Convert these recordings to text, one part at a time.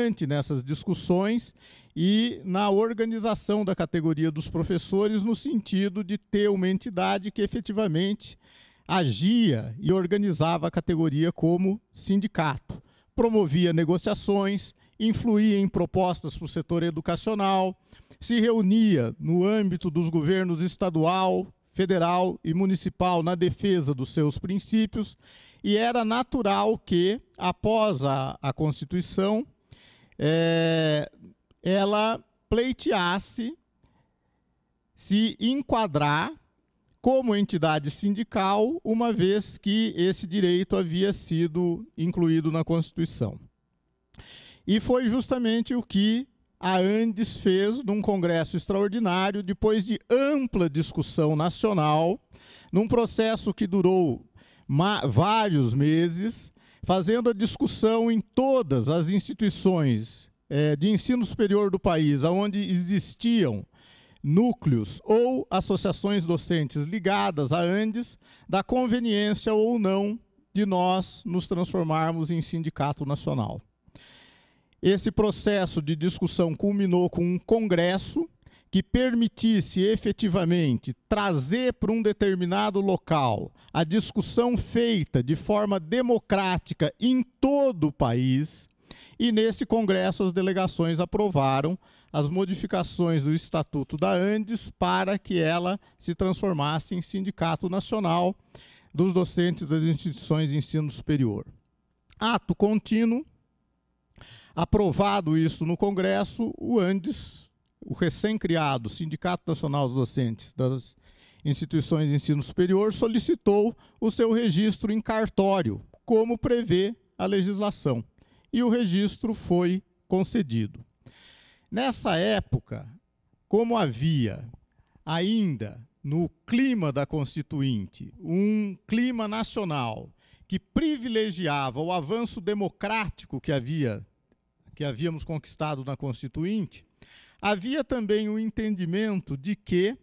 importante nessas discussões e na organização da categoria dos professores, no sentido de ter uma entidade que efetivamente agia e organizava a categoria como sindicato, promovia negociações, influía em propostas para o setor educacional, se reunia no âmbito dos governos estadual, federal e municipal na defesa dos seus princípios, e era natural que, após a Constituição, ela pleiteasse se enquadrar como entidade sindical, uma vez que esse direito havia sido incluído na Constituição. E foi justamente o que a Andes fez num congresso extraordinário, depois de ampla discussão nacional, num processo que durou vários meses, fazendo a discussão em todas as instituições de ensino superior do país, onde existiam núcleos ou associações docentes ligadas à Andes, da conveniência ou não de nós nos transformarmos em sindicato nacional. Esse processo de discussão culminou com um congresso que permitisse efetivamente trazer para um determinado local a discussão feita de forma democrática em todo o país, e nesse congresso as delegações aprovaram as modificações do Estatuto da Andes para que ela se transformasse em Sindicato Nacional dos Docentes das Instituições de Ensino Superior. Ato contínuo, aprovado isso no Congresso, o Andes, o recém-criado Sindicato Nacional dos Docentes das Instituições de Ensino Superior, solicitou o seu registro em cartório, como prevê a legislação, e o registro foi concedido. Nessa época, como havia ainda no clima da Constituinte um clima nacional que privilegiava o avanço democrático que havíamos conquistado na Constituinte, havia também o entendimento de que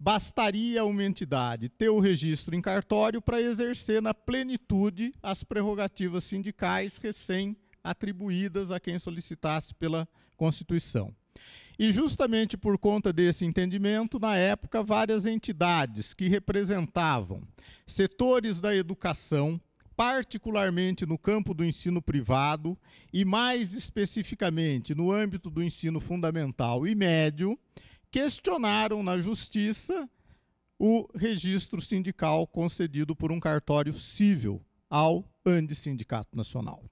bastaria uma entidade ter o registro em cartório para exercer na plenitude as prerrogativas sindicais recém-atribuídas a quem solicitasse pela Constituição. E justamente por conta desse entendimento, na época, várias entidades que representavam setores da educação, particularmente no campo do ensino privado e mais especificamente no âmbito do ensino fundamental e médio, questionaram na Justiça o registro sindical concedido por um cartório cível ao Andes Sindicato Nacional.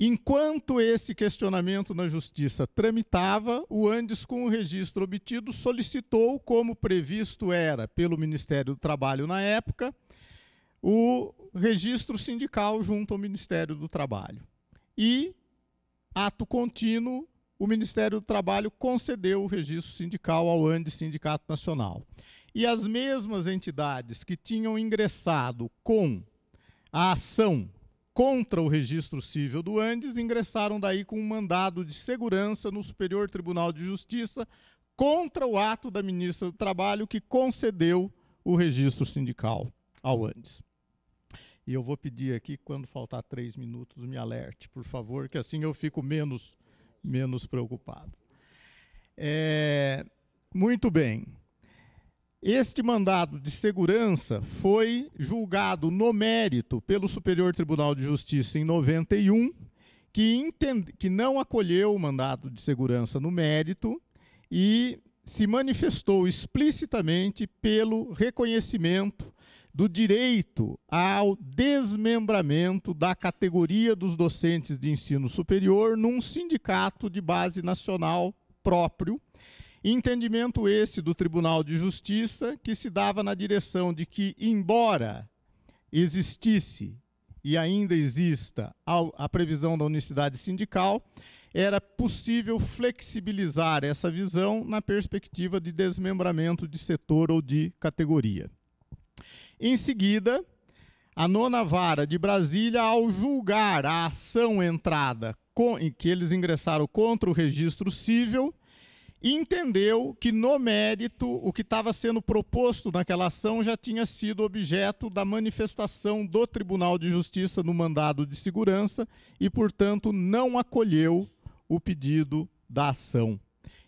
Enquanto esse questionamento na Justiça tramitava, o Andes, com o registro obtido, solicitou, como previsto era pelo Ministério do Trabalho na época, o registro sindical junto ao Ministério do Trabalho. E, ato contínuo, o Ministério do Trabalho concedeu o registro sindical ao Andes Sindicato Nacional. E as mesmas entidades que tinham ingressado com a ação contra o registro cível do Andes ingressaram daí com um mandado de segurança no Superior Tribunal de Justiça contra o ato da ministra do Trabalho que concedeu o registro sindical ao Andes. E eu vou pedir aqui, quando faltar 3 minutos, me alerte, por favor, que assim eu fico menos preocupado. Muito bem. Este mandado de segurança foi julgado no mérito pelo Superior Tribunal de Justiça em 91, que não acolheu o mandado de segurança no mérito e se manifestou explicitamente pelo reconhecimento do direito ao desmembramento da categoria dos docentes de ensino superior num sindicato de base nacional próprio. Entendimento esse do Tribunal de Justiça que se dava na direção de que, embora existisse e ainda exista a previsão da unicidade sindical, era possível flexibilizar essa visão na perspectiva de desmembramento de setor ou de categoria. Em seguida, a 9ª Vara de Brasília, ao julgar a ação entrada que eles ingressaram contra o registro cível, e entendeu que, no mérito, o que estava sendo proposto naquela ação já tinha sido objeto da manifestação do Tribunal de Justiça no mandado de segurança e, portanto, não acolheu o pedido da ação.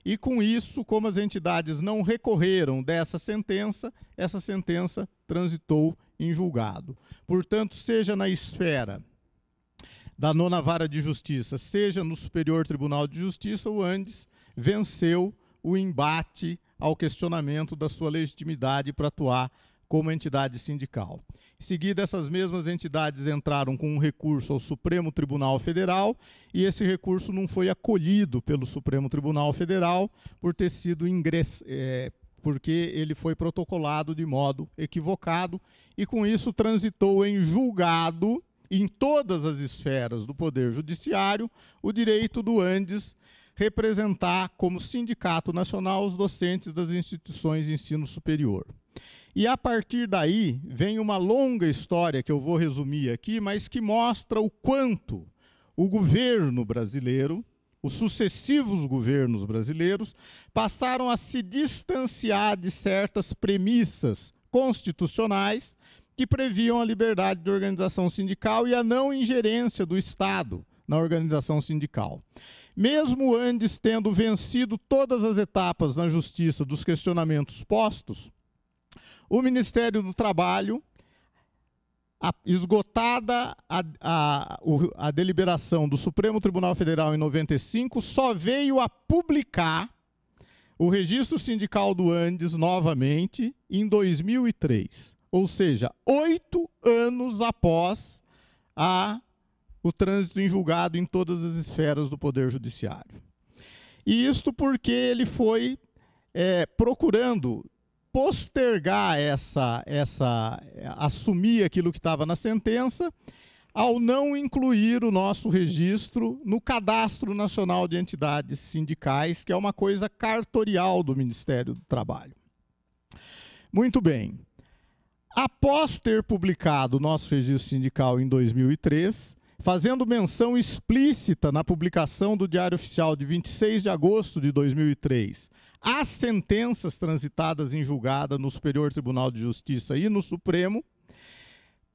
E, com isso, como as entidades não recorreram dessa sentença, essa sentença transitou em julgado. Portanto, seja na esfera da 9ª Vara de Justiça, seja no Superior Tribunal de Justiça, o Andes venceu o embate ao questionamento da sua legitimidade para atuar como entidade sindical. Em seguida, essas mesmas entidades entraram com um recurso ao Supremo Tribunal Federal e esse recurso não foi acolhido pelo Supremo Tribunal Federal por ter sido porque ele foi protocolado de modo equivocado e, com isso, transitou em julgado em todas as esferas do Poder Judiciário o direito do Andes representar como Sindicato Nacional os docentes das instituições de ensino superior. E a partir daí vem uma longa história que eu vou resumir aqui, mas que mostra o quanto o governo brasileiro, os sucessivos governos brasileiros, passaram a se distanciar de certas premissas constitucionais que previam a liberdade de organização sindical e a não ingerência do Estado na organização sindical. Mesmo Andes tendo vencido todas as etapas na justiça dos questionamentos postos, o Ministério do Trabalho, esgotada a deliberação do Supremo Tribunal Federal em 95, só veio a publicar o registro sindical do Andes novamente em 2003. Ou seja, 8 anos após o trânsito em julgado em todas as esferas do Poder Judiciário. E isto porque ele foi procurando postergar assumir aquilo que estava na sentença, ao não incluir o nosso registro no Cadastro Nacional de Entidades Sindicais, que é uma coisa cartorial do Ministério do Trabalho. Muito bem. Após ter publicado o nosso registro sindical em 2003, fazendo menção explícita na publicação do Diário Oficial de 26 de agosto de 2003, às sentenças transitadas em julgada no Superior Tribunal de Justiça e no Supremo,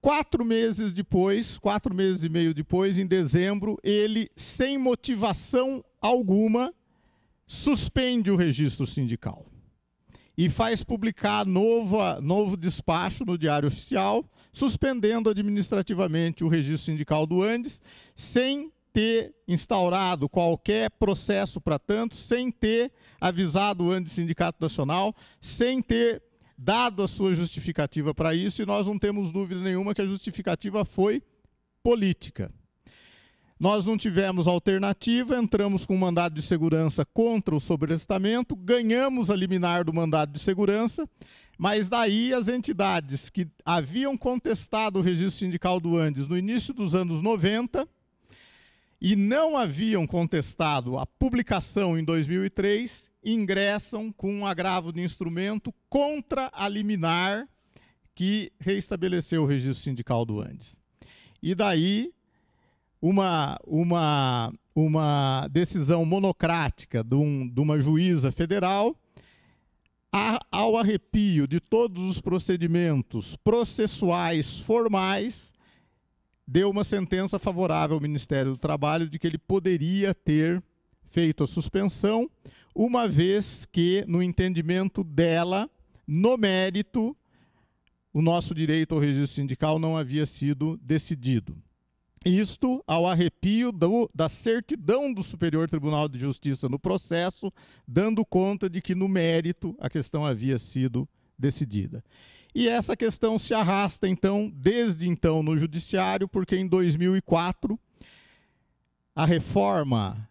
4 meses e meio depois, em dezembro, ele, sem motivação alguma, suspende o registro sindical e faz publicar novo despacho no Diário Oficial, suspendendo administrativamente o registro sindical do Andes, sem ter instaurado qualquer processo para tanto, sem ter avisado o Andes Sindicato Nacional, sem ter dado a sua justificativa para isso, e nós não temos dúvida nenhuma que a justificativa foi política. Nós não tivemos alternativa, entramos com um mandado de segurança contra o sobrestamento, ganhamos a liminar do mandado de segurança, mas daí as entidades que haviam contestado o registro sindical do Andes no início dos anos 90 e não haviam contestado a publicação em 2003, ingressam com um agravo de instrumento contra a liminar que reestabeleceu o registro sindical do Andes. E daí uma decisão monocrática de uma juíza federal, ao arrepio de todos os procedimentos processuais formais, deu uma sentença favorável ao Ministério do Trabalho de que ele poderia ter feito a suspensão, uma vez que, no entendimento dela, no mérito, o nosso direito ao registro sindical não havia sido decidido. Isto ao arrepio da certidão do Superior Tribunal de Justiça no processo, dando conta de que, no mérito, a questão havia sido decidida. E essa questão se arrasta, então, desde então no Judiciário, porque em 2004, a reforma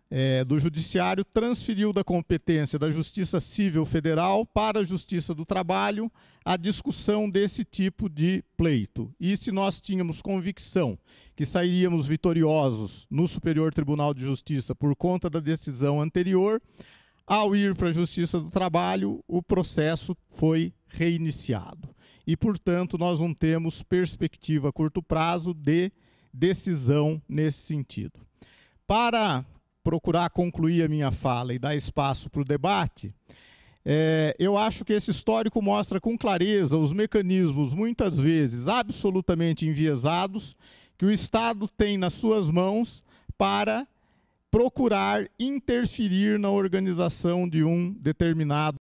do Judiciário transferiu da competência da Justiça Civil Federal para a Justiça do Trabalho a discussão desse tipo de pleito. E se nós tínhamos convicção que sairíamos vitoriosos no Superior Tribunal de Justiça por conta da decisão anterior, ao ir para a Justiça do Trabalho, o processo foi reiniciado. E, portanto, nós não temos perspectiva a curto prazo de decisão nesse sentido. Para procurar concluir a minha fala e dar espaço para o debate, eu acho que esse histórico mostra com clareza os mecanismos, muitas vezes absolutamente enviesados, que o Estado tem nas suas mãos para procurar interferir na organização de um determinado